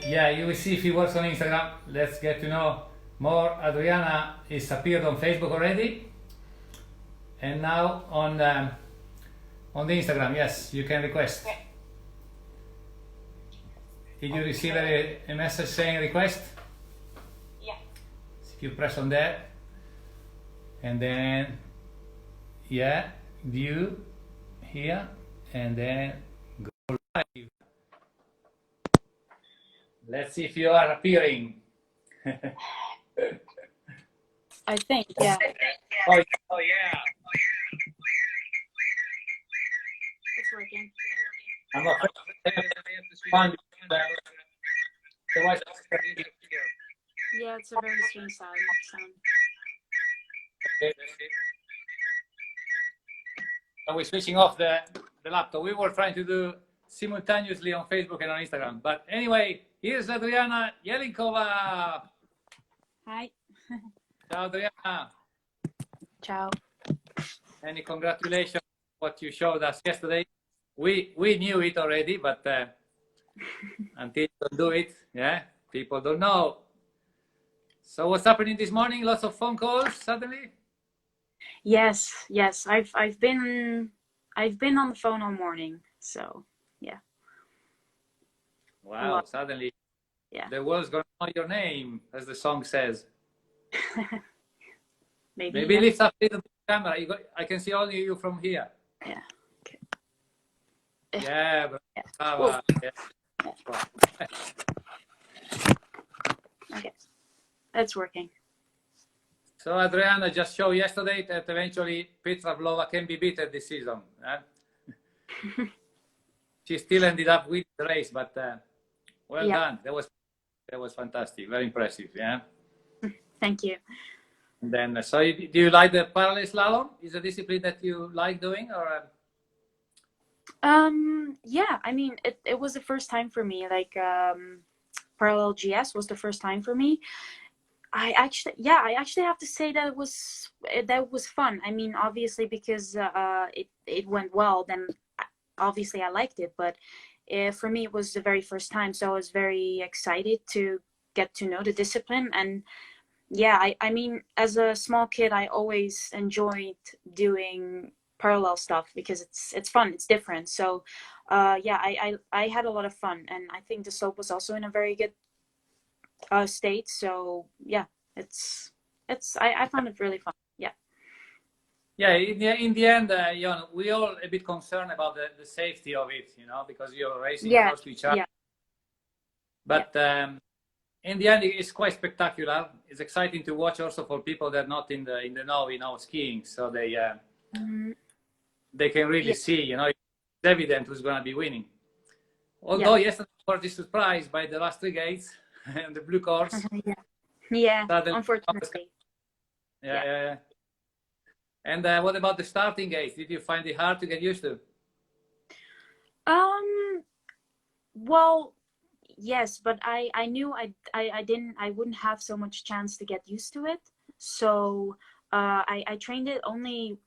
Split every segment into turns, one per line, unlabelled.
Yeah, you will see if he works on Instagram. Let's get to know more. Adriana is appeared on Facebook already, and now on the Instagram. Yes, you can request.
Okay.
Did you receive a message saying request?
Yeah.
If you press on that, and then yeah, view here, and then go live. Let's see if you are appearing.
I think, yeah.
Oh, yeah.
It's working.
I'm afraid I have to find otherwise I'll hear.
Yeah, it's a very strange sound.
Okay, that's it. So we're switching off the laptop. We were trying to do simultaneously on Facebook and on Instagram. But anyway, here's Adriana Jelinkova.
Hi.
Ciao, Adriana.
Ciao.
And congratulations on what you showed us yesterday. We knew it already, but until you don't do it, yeah, people don't know. So what's happening this morning? Lots of phone calls suddenly?
Yes. I've been on the phone all morning. So yeah.
Wow, suddenly
Yeah.
the world's gonna know your name, as the song says.
Maybe
Maybe lift up a little bit the camera. I can see only you from here.
Yeah. Okay.
Yeah,
Yeah.
brava. Yeah.
Okay. That's working.
So Adriana just showed yesterday that eventually Petra Vlova can be beaten this season. She still ended up winning the race, but well done. That was fantastic. Very impressive. Yeah.
Thank you.
And then, so do you like the parallel slalom? Is a discipline that you like doing, or?
Yeah, I mean, it was the first time for me. Like, parallel GS was the first time for me. I actually have to say that it was fun. I mean, obviously because it went well, then obviously I liked it. But for me, it was the very first time, so I was very excited to get to know the discipline. And yeah, I mean, as a small kid, I always enjoyed doing parallel stuff because it's fun, it's different. So yeah, I had a lot of fun, and I think the slope was also in a very good state. So yeah, I found it really fun. Yeah.
Yeah, in the end, you know, we all a bit concerned about the safety of it, you know, because you're racing close to each other.
Yeah.
But in the end, it's quite spectacular. It's exciting to watch also for people that are not in the know, you know, skiing. So they can really see, you know, it's evident who's going to be winning. Although yesterday I was surprised by the last three gates and the blue course.
Yeah, unfortunately.
Yeah. And what about the starting gates? Did you find it hard to get used to?
Well, yes, but I knew I wouldn't have so much chance to get used to it. So I trained it only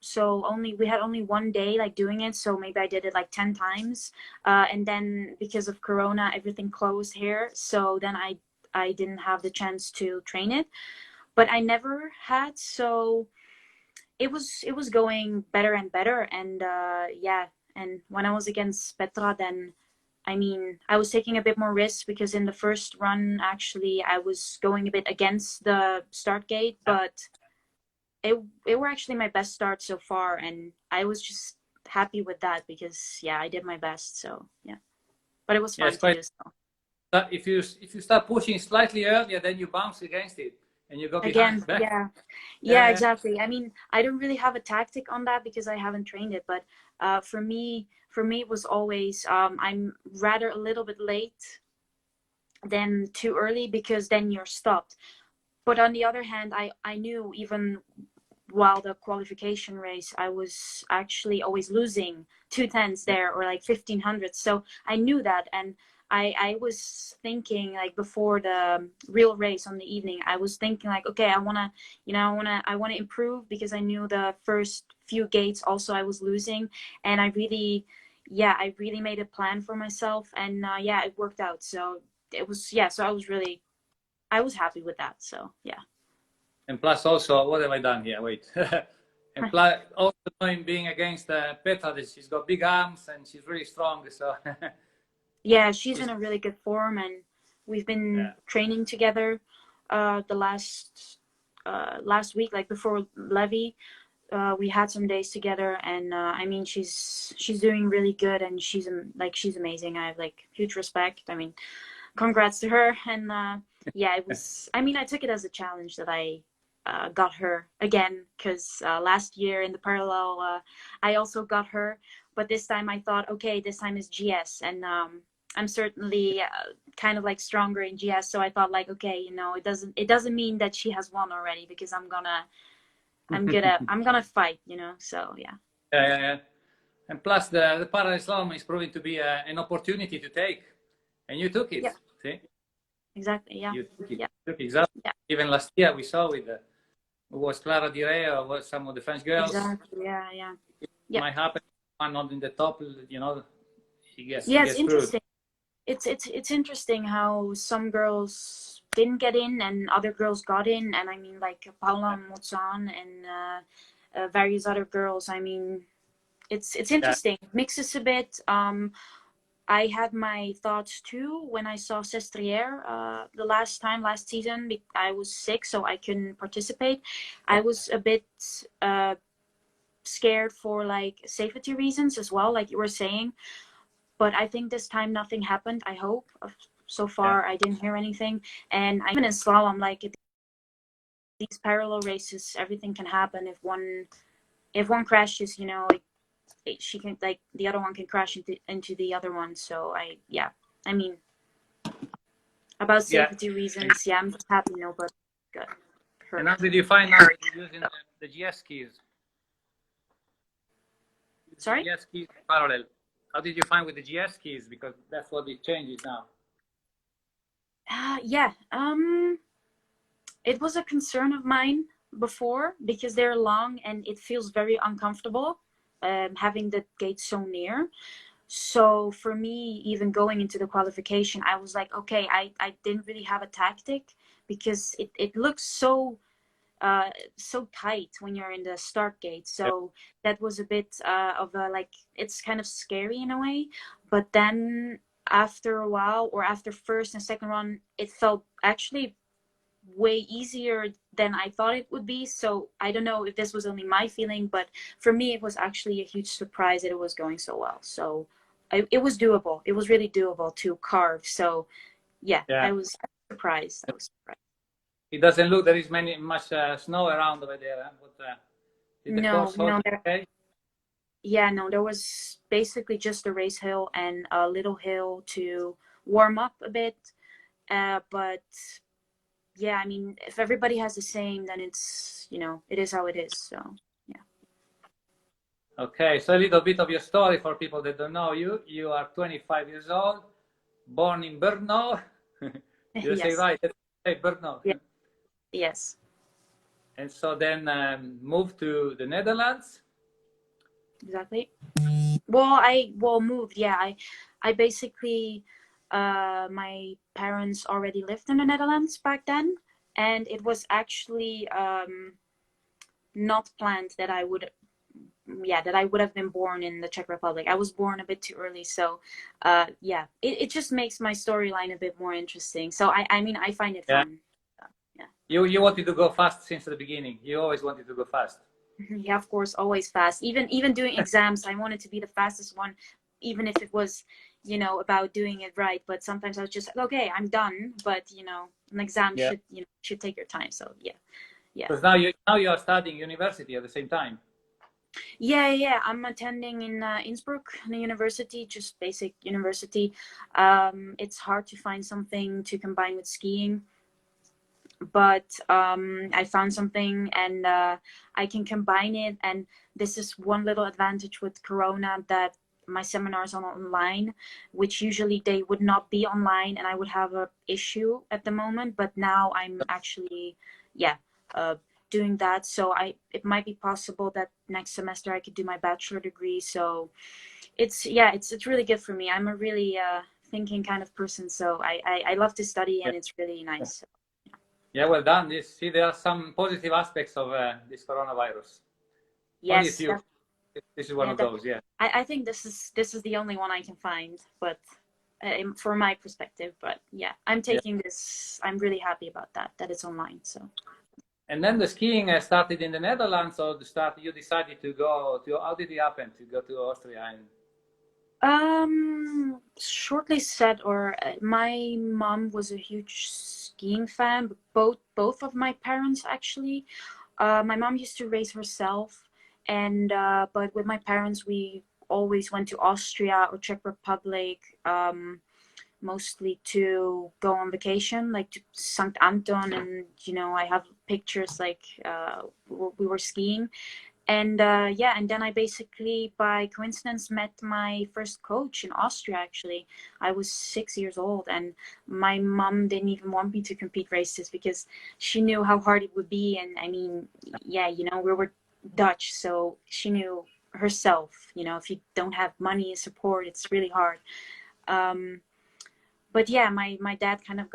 we had only one day like doing it, so maybe I did it like 10 times. And then because of Corona, everything closed here. So then I didn't have the chance to train it. But I never had, so it was going better and better. And yeah, and when I was against Petra, then I mean, I was taking a bit more risk because in the first run, actually, I was going a bit against the start gate, but it were actually my best start so far, and I was just happy with that because yeah, I did my best. So yeah, but it was fun to do. So.
If you start pushing slightly earlier, then you bounce against it and you go behind.
Again, yeah, exactly. I mean, I don't really have a tactic on that because I haven't trained it, but for me it was always I'm rather a little bit late than too early because then you're stopped. But on the other hand, I knew even while the qualification race, I was actually always losing 2/10 there or like 1500. So I knew that, and I was thinking like before the real race on the evening, I was thinking like, okay, I wanna improve because I knew the first few gates also I was losing, and I really made a plan for myself, and yeah, it worked out. So it was, yeah. So I was happy with that. So yeah.
And plus also, what have I done here? Wait. And plus also knowing being against Petra, that she's got big arms and she's really strong. So
Yeah, she's in a really good form, and we've been training together the last week, like before Levy. We had some days together, and I mean, she's doing really good, and she's amazing. I have like huge respect. I mean, congrats to her. And yeah, it was, I mean, I took it as a challenge that I got her again, because last year in the parallel I also got her, but this time I thought, okay, this time is GS, and I'm certainly kind of like stronger in GS, so I thought like, okay, you know, it doesn't mean that she has won already, because I'm gonna fight, you know. So yeah.
Yeah. And plus the parallel slalom is proving to be an opportunity to take, and you took it.
Yeah.
See?
Exactly. Yeah.
You took it.
Yeah.
You took it, exactly.
Yeah.
Even last year we saw with was Clara Di Re or was some of the French girls.
Exactly. Yeah.
It might happen. One not in the top, you know.
It's interesting. It's interesting how some girls didn't get in and other girls got in, and I mean, like Paula Mozan and various other girls. I mean, it's interesting. It mixes a bit. I had my thoughts too when I saw Sestriere the last season. I was sick, so I couldn't participate. I was a bit scared for like safety reasons as well, like you were saying. But I think this time nothing happened. I hope. So far, I didn't hear anything. And even in slalom, like these parallel races, everything can happen. If one crashes, you know, she can, like, the other one can crash into the other one. So I mean, about safety reasons, I'm just happy nobody got hurt.
And how did you find out using the GS skis?
Sorry?
GS skis parallel. How did you find with the GS skis? Because that's what it changes now.
It was a concern of mine before, because they're long and it feels very uncomfortable having the gate so near. So for me, even going into the qualification, I was like, okay, I didn't really have a tactic, because it looks so tight when you're in the start gate. So that was a bit of a, like, it's kind of scary in a way. But then after a while, or after first and second run, it felt actually way easier than I thought it would be. So I don't know if this was only my feeling, but for me it was actually a huge surprise that it was going so well. So it was doable. It was really doable to carve. So I was surprised.
It doesn't look there is much snow around over there. Huh? But, did the course hold okay?
Yeah, no, there was basically just a race hill and a little hill to warm up a bit. But yeah, I mean, if everybody has the same, then it's, you know, it is how it is. So yeah.
Okay, so a little bit of your story for people that don't know you. You are 25 years old, born in Brno. You say right? Hey, Brno.
Yeah. Yes.
And so then moved to the Netherlands.
Exactly. Well, moved. Yeah, I basically, my parents already lived in the Netherlands back then, and it was actually not planned that I would have been born in the Czech Republic. I was born a bit too early, so it just makes my storyline a bit more interesting. So I mean, I find it fun.
You wanted to go fast since the beginning. You always wanted to go fast.
Yeah, of course, always fast. Even doing exams, I wanted to be the fastest one, even if it was, you know, about doing it right. But sometimes I was just, okay, I'm done. But you know, an exam should take your time. So yeah.
Because now you are studying university at the same time.
Yeah. I'm attending in Innsbruck, the university, just basic university. It's hard to find something to combine with skiing, but I found something, and I can combine it. And this is one little advantage with Corona, that my seminars are online, which usually they would not be online, and I would have an issue at the moment. But now I'm actually doing that, so it might be possible that next semester I could do my bachelor degree. So it's really good for me. I'm a really thinking kind of person, so I love to study, and it's really nice.
Yeah, well done. See, there are some positive aspects of this coronavirus. Only a
Yes,
few. This is one of those. Yeah.
I think this is the only one I can find, but from my perspective. But yeah, I'm taking this. I'm really happy about that it's online. So.
And then the skiing started in the Netherlands, or you decided to go to, how did it happen to go to Austria?
Shortly said, or my mom was a huge skiing fan, but both of my parents actually. My mom used to race herself, and but with my parents, we always went to Austria or Czech Republic, mostly to go on vacation, like to St. Anton, and I have pictures like we were skiing. And and then I basically by coincidence met my first coach in Austria. Actually, I was 6 years old, and my mom didn't even want me to compete races because she knew how hard it would be. And I mean, yeah, we were Dutch, so she knew herself, if you don't have money and support, it's really hard. But yeah, my dad kind of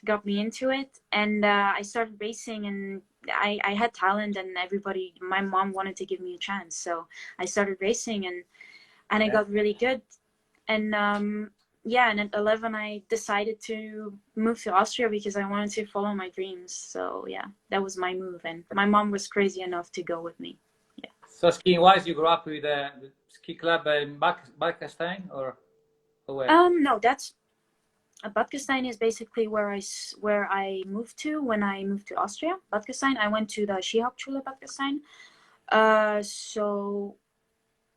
got me into it, and I started racing, and I had talent, and my mom wanted to give me a chance, so I started racing, and I got really good. And and at 11 I decided to move to Austria because I wanted to follow my dreams. So yeah, that was my move, and my mom was crazy enough to go with me. Yeah.
So skiing wise, you grew up with the ski club in Balkenstein, or where?
No, that's Bad Gastein is basically where I moved to when I moved to Austria. Bad Gastein, I went to the Skihauptschule Bad Gastein. So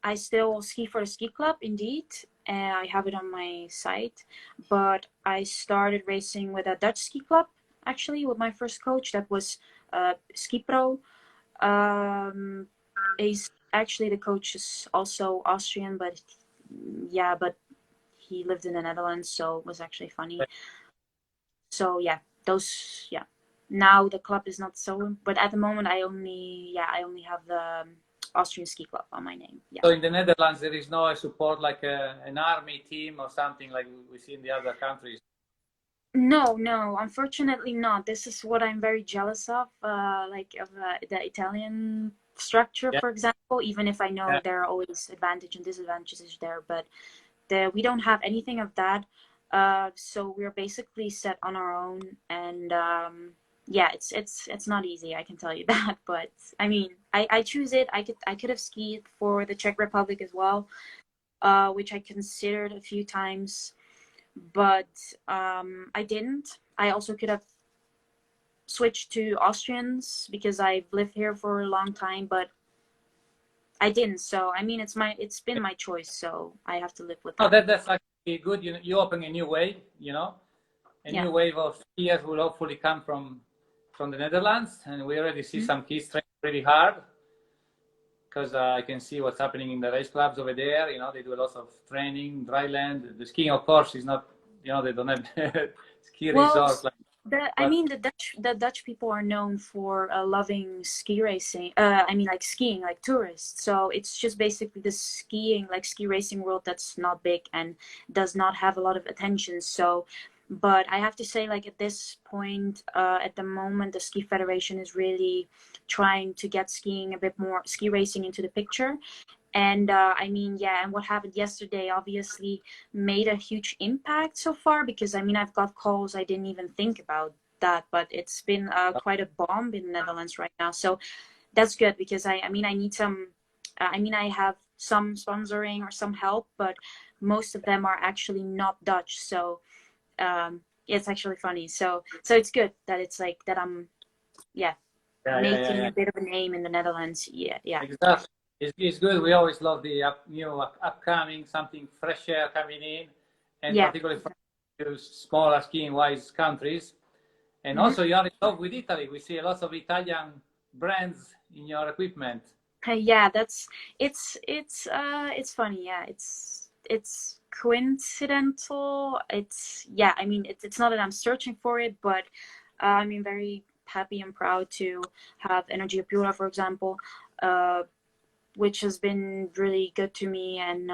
I still ski for the ski club, indeed. I have it on my site. But I started racing with a Dutch ski club, actually, with my first coach. That was Ski Pro. He's actually, the coach is also Austrian, but he lived in the Netherlands, so it was actually funny. So yeah, now the club is not so, but at the moment I only have the Austrian ski club on my name. Yeah.
So in the Netherlands there is no support like an army team or something like we see in the other countries?
No, unfortunately not. This is what I'm very jealous of, the Italian structure, for example, even if I know there are always advantages and disadvantages there, but we don't have anything of that. So we're basically set on our own, and it's not easy, I can tell you that. But I mean, I choose it. I could have skied for the Czech Republic as well, which I considered a few times, but I didn't. I also could have switched to Austrians because I've lived here for a long time, but I didn't. So I mean, it's been my choice, so I have to live with that.
Oh, that's actually good. You open a new wave, new wave of skiers will hopefully come from the Netherlands, and we already see some kids training really hard, because I can see what's happening in the race clubs over there. They do a lot of training, dry land. The skiing, of course, is not, they don't have ski resorts.
The Dutch people are known for loving ski racing. Like skiing, like tourists. So it's just basically the skiing, like ski racing world that's not big and does not have a lot of attention. So, but I have to say, like at this point, at the moment, the Ski Federation is really trying to get ski racing into the picture. And and what happened yesterday obviously made a huge impact so far, because I've got calls I didn't even think about that, but it's been quite a bomb in the Netherlands right now. So that's good, because I need some, I have some sponsoring or some help, but most of them are actually not Dutch. So it's actually funny. So it's good that it's like that I'm making a bit of a name in the Netherlands. Yeah.
Exactly. It's good. We always love the upcoming, something fresh air coming in, and particularly from smaller skiing-wise countries. And also, you are in love with Italy. We see a lot of Italian brands in your equipment.
Yeah, it's funny. Yeah, it's coincidental. It's not that I'm searching for it, but I'm very happy and proud to have Energia Pura, for example, which has been really good to me. And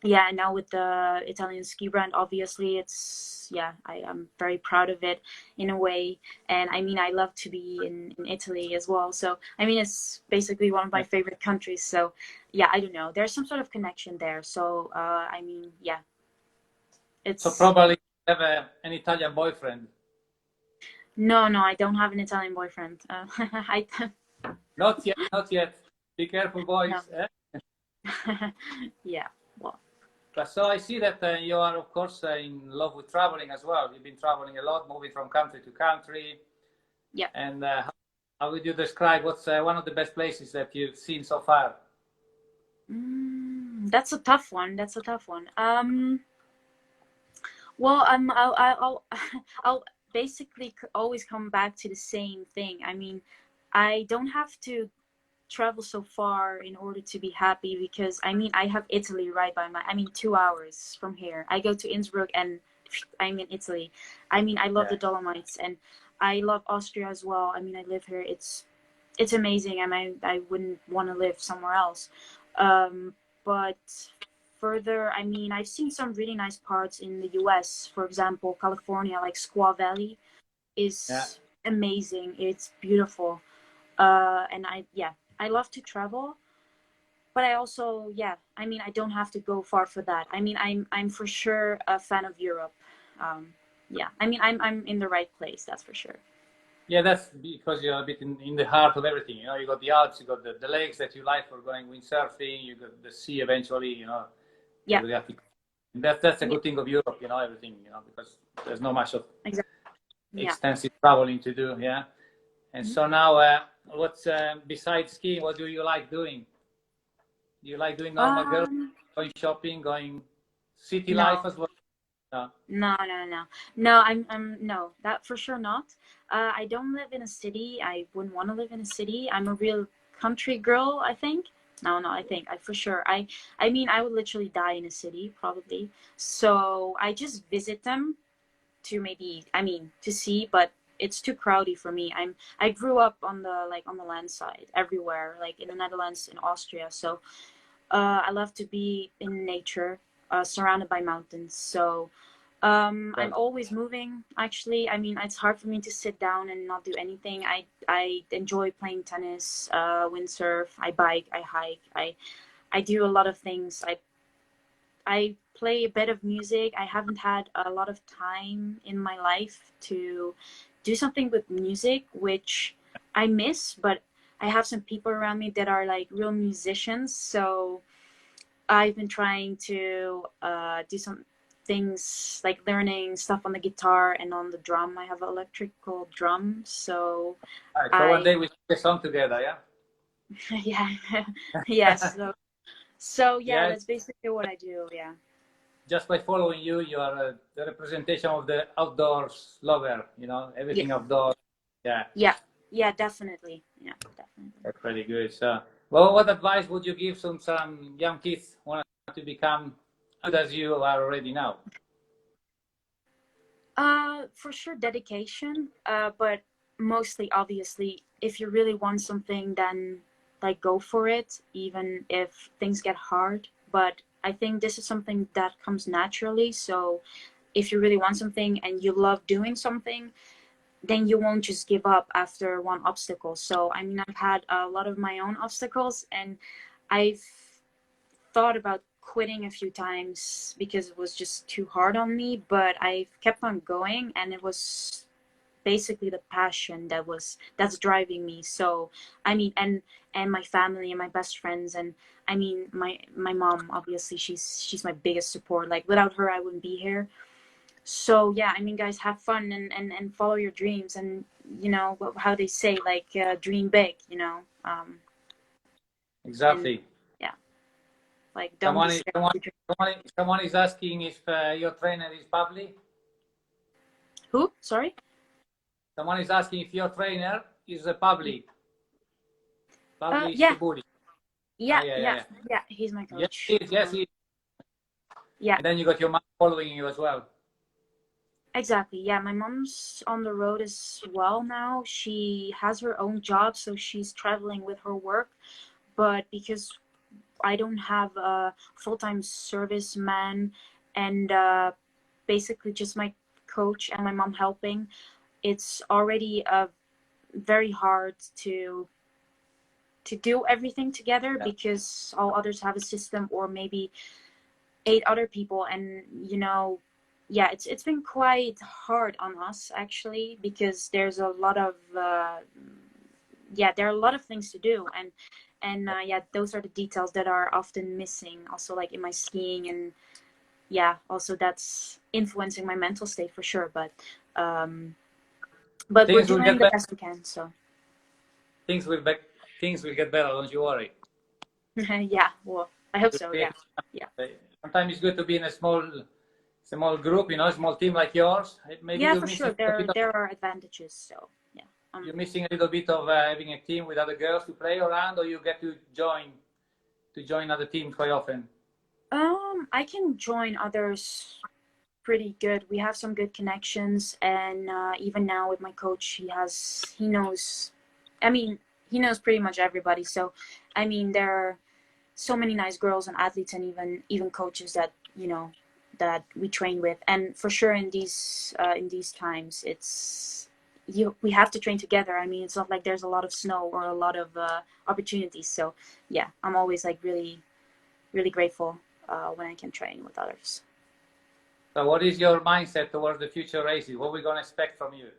yeah, and now with the Italian ski brand, obviously it's, yeah, I'm very proud of it in a way. And I mean, I love to be in Italy as well. So I mean, it's basically one of my
Yeah.
favorite countries. So yeah, I don't know. There's some sort of connection there. So I mean, yeah,
So
it's
probably you have an Italian boyfriend.
no, no, I don't have an Italian boyfriend. I
Not yet, not yet. Be careful,
no.
boys. Eh?
Yeah, well,
But so I see that you are, of course, in love with traveling as well. You've been traveling a lot, moving from country to country.
yeah.
And how would you describe what's one of the best places that you've seen so far?
That's a tough one. That's a tough one. Well, I'll basically always come back to the same thing. I mean, I don't have to travel so far in order to be happy because I mean, I have Italy right by my, I mean, 2 hours from here. I go to Innsbruck and I'm in Italy. I mean, I love
Yeah,
the Dolomites and I love Austria as well. I mean, I live here. It's amazing. I mean, I wouldn't want to live somewhere else. Um, but further, I mean, I've seen some really nice parts in the US. For example, California, like Squaw Valley,
yeah,
is amazing. It's beautiful. And yeah, I love to travel, but I also, yeah, I mean, I don't have to go far for that. I mean, I'm for sure a fan of Europe. Yeah, I mean, I'm in the right place, that's for sure.
yeah. That's because you're a bit in the heart of everything. You know, you got the Alps, you got the lakes that you like for going windsurfing. You got the sea eventually. You know, the
Yeah,
Adriatic. That's a
yeah,
good thing of Europe. You know, everything. You know, because there's not much of
exactly. Yeah.
extensive traveling to do. Yeah. And
Mhm.
so now, what's besides skiing? What do you like doing? Do you like doing normal girl
Um,
going shopping, going city life
no,
as well? No.
no. I'm no, that for sure not. I don't live in a city. I wouldn't want to live in a city. I'm a real country girl, I think. No, no, I think I for sure. I mean, I would literally die in a city probably. So I just visit them to maybe, I mean, to see, but it's too crowdy for me. I grew up on the like on the land side everywhere, like in the Netherlands, in Austria. So I love to be in nature, surrounded by mountains. So I'm
Right.
always moving. Actually, I mean, it's hard for me to sit down and not do anything. I enjoy playing tennis, windsurf. I bike. I hike. I do a lot of things. I play a bit of music. I haven't had a lot of time in my life to do something with music, which I miss, but I have some people around me that are like real musicians. So I've been trying to do some things like learning stuff on the guitar and on the drum. I have an electrical drum. So
All right. So one
I,
day we sing a song together, yeah?
yeah, yes. So yeah,
Yeah.
that's basically what I do. Yeah.
Just by following you, you are the representation of the outdoors lover. You know,
Yeah.
everything outdoors. Yeah,
Yeah. Yeah, definitely. Yeah, definitely.
that's pretty good. So, well, what advice would you give some young kids who want to become good as you are already now?
For sure dedication. But mostly obviously, if you really want something, then like go for it, even if things get hard. But I think this is something that comes naturally. So if you really want something and you love doing something, then you won't just give up after one obstacle. So I mean, I've had a lot of my own obstacles, and I've thought about quitting a few times because it was just too hard on me, but I've kept on going, and it was basically the passion that's driving me. So I mean, and my family and my best friends, and I mean, my mom, obviously, she's my biggest support. Like without her I wouldn't be here. So yeah, I mean, guys, have fun and follow your dreams, and you know how they say, like, dream big, you know. And
Exactly.
yeah, like, don't be
Someone is
scared
someone
to dream.
someone is asking if your trainer is Pavli.
Who? Sorry.
Someone is asking if your trainer is a Pavli. Pavli
Yeah,
Stubuli.
yeah,
Yeah, yeah,
yeah,
yeah.
yeah. He's my
Yes,
coach.
he is. Yes, he is.
Yeah,
And then you got your mom following you as well.
exactly. Yeah, my mom's on the road as well now. She has her own job, so she's traveling with her work. But because I don't have a full-time serviceman, and basically just my coach and my mom helping. It's already very hard to do everything together,
Yeah.
because all others have a system, or maybe 8 other people, and yeah, it's been quite hard on us actually, because there's a lot of there are a lot of things to do, and yeah, those are the details that are often missing also, like in my skiing, and yeah, also that's influencing my mental state for sure, but we're
Things will
doing
get
the
better.
best we can, so
Things will be, things will get better. Don't you worry.
yeah, well, I hope so, yeah.
Sometimes it's good to be in a small group, small team like yours. Maybe
Yeah,
you're
for
missing
sure,
a bit of,
there are advantages, so yeah.
you're missing a little bit of having a team with other girls to play around, or you get to join other teams quite often.
I can join others pretty good. We have some good connections, and even now with my coach, he knows, I mean, he knows pretty much everybody. So, I mean, there are so many nice girls and athletes, and even coaches that that we train with. And for sure, in these times, we have to train together. I mean, it's not like there's a lot of snow or a lot of opportunities. So yeah, I'm always like really, really grateful when I can train with others.
So what is your mindset towards the future races? What are we going to expect from you?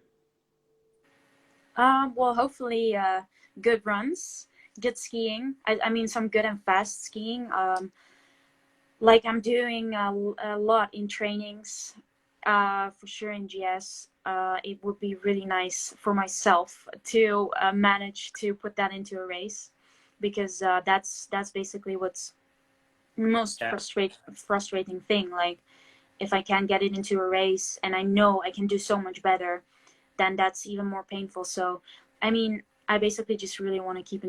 Well, hopefully, good runs, good skiing. I mean, some good and fast skiing. Like I'm doing a lot in trainings, for sure in GS. It would be really nice for myself to manage to put that into a race, because that's basically what's most frustrating thing. Like, if I can get it into a race and I know I can do so much better, then that's even more painful. So, I mean, I basically just really want to keep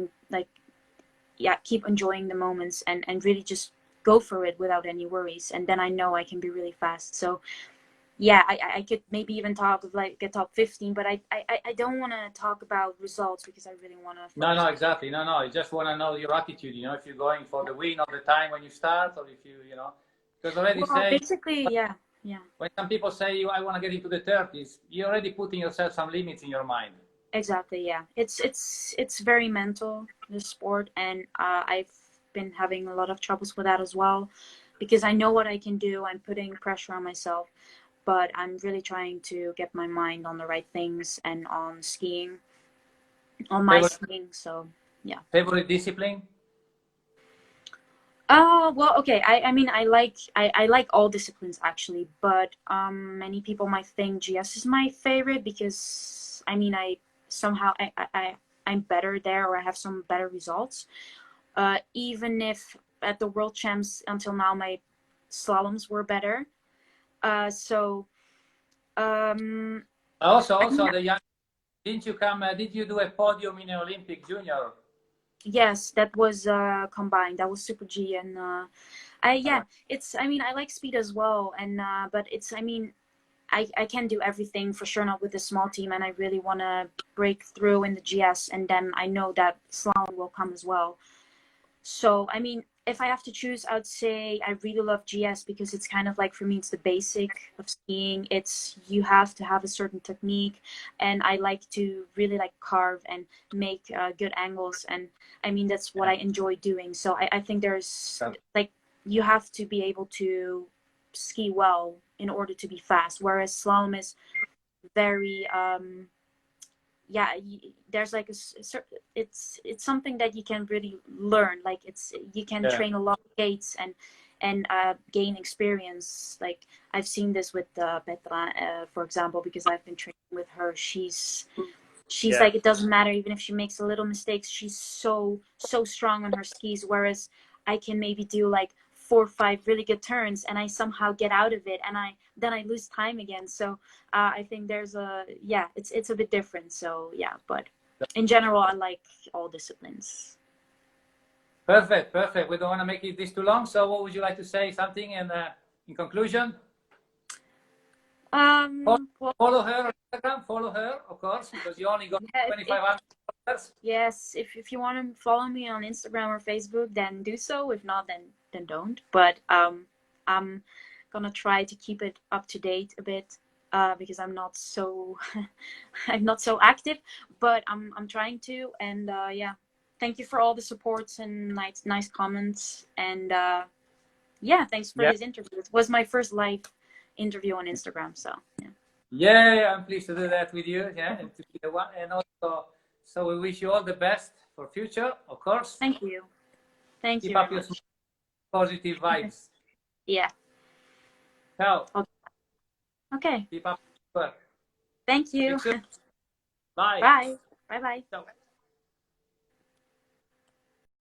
enjoying the moments, and really just go for it without any worries. And then I know I can be really fast. So, yeah, I could maybe even talk of like a top 15, but I don't want to talk about results, because I really want to.
No, exactly. No. I just want to know your attitude. If you're going for the win all the time when you start, or if because already
Basically, yeah.
When some people say I want to get into the 30s, you're already putting yourself some limits in your mind.
Exactly, yeah. It's very mental, this sport, and I've been having a lot of troubles with that as well, because I know what I can do. I'm putting pressure on myself, but I'm really trying to get my mind on the right things and on skiing, on my skiing. So yeah.
Favorite discipline?
Well, okay. I mean, I like all disciplines actually, but many people might think GS is my favorite, because I mean, I'm better there, or I have some better results. Even if at the World Champs until now my slaloms were better. So
Also the young. Didn't you come? Did you do a podium in the Olympic Junior?
yes, that was combined. That was Super G, and it's. I mean, I like speed as well, and but it's. I mean, I can do everything, for sure, not with a small team, and I really want to break through in the GS, and then I know that slalom will come as well. So, I mean, if I have to choose, I would say I really love GS, because it's kind of like, for me, it's the basic of skiing. It's, you have to have a certain technique, and I like to really like carve and make good angles, and I mean, that's what I enjoy doing. So I think there's like, you have to be able to ski well in order to be fast, whereas slalom is very there's like it's something that you can really learn. Like, you can train a lot of gates and gain experience. Like, I've seen this with Petra, for example, because I've been training with her. She's like, it doesn't matter even if she makes a little mistakes. She's so strong on her skis, whereas I can maybe do like 4 or 5 really good turns, and I somehow get out of it, and then I lose time again. So I think there's it's a bit different. So yeah, but in general, I like all disciplines.
Perfect. We don't want to make this too long. So what would you like to say? Something in conclusion?
Well,
follow her on Instagram. Follow her, of course, because you only got 2,500
Yes, if you want to follow me on Instagram or Facebook, then do so. If not, then don't. But I'm gonna try to keep it up to date a bit, because I'm not so I'm not so active, but I'm trying to. And yeah, thank you for all the supports and nice comments. And yeah, thanks for
Yeah.
this interview. It was my first live interview on Instagram, so yeah.
Yeah, I'm pleased to do that with you. Yeah, and to be the one, and also, so we wish you all the best for future, of course.
Thank you. Thank you
Keep
very
up your
much.
positive vibes.
Yeah.
Ciao.
Okay.
Keep up your work.
Thank you.
Speak soon. Bye.
Bye. Bye bye.
Ciao.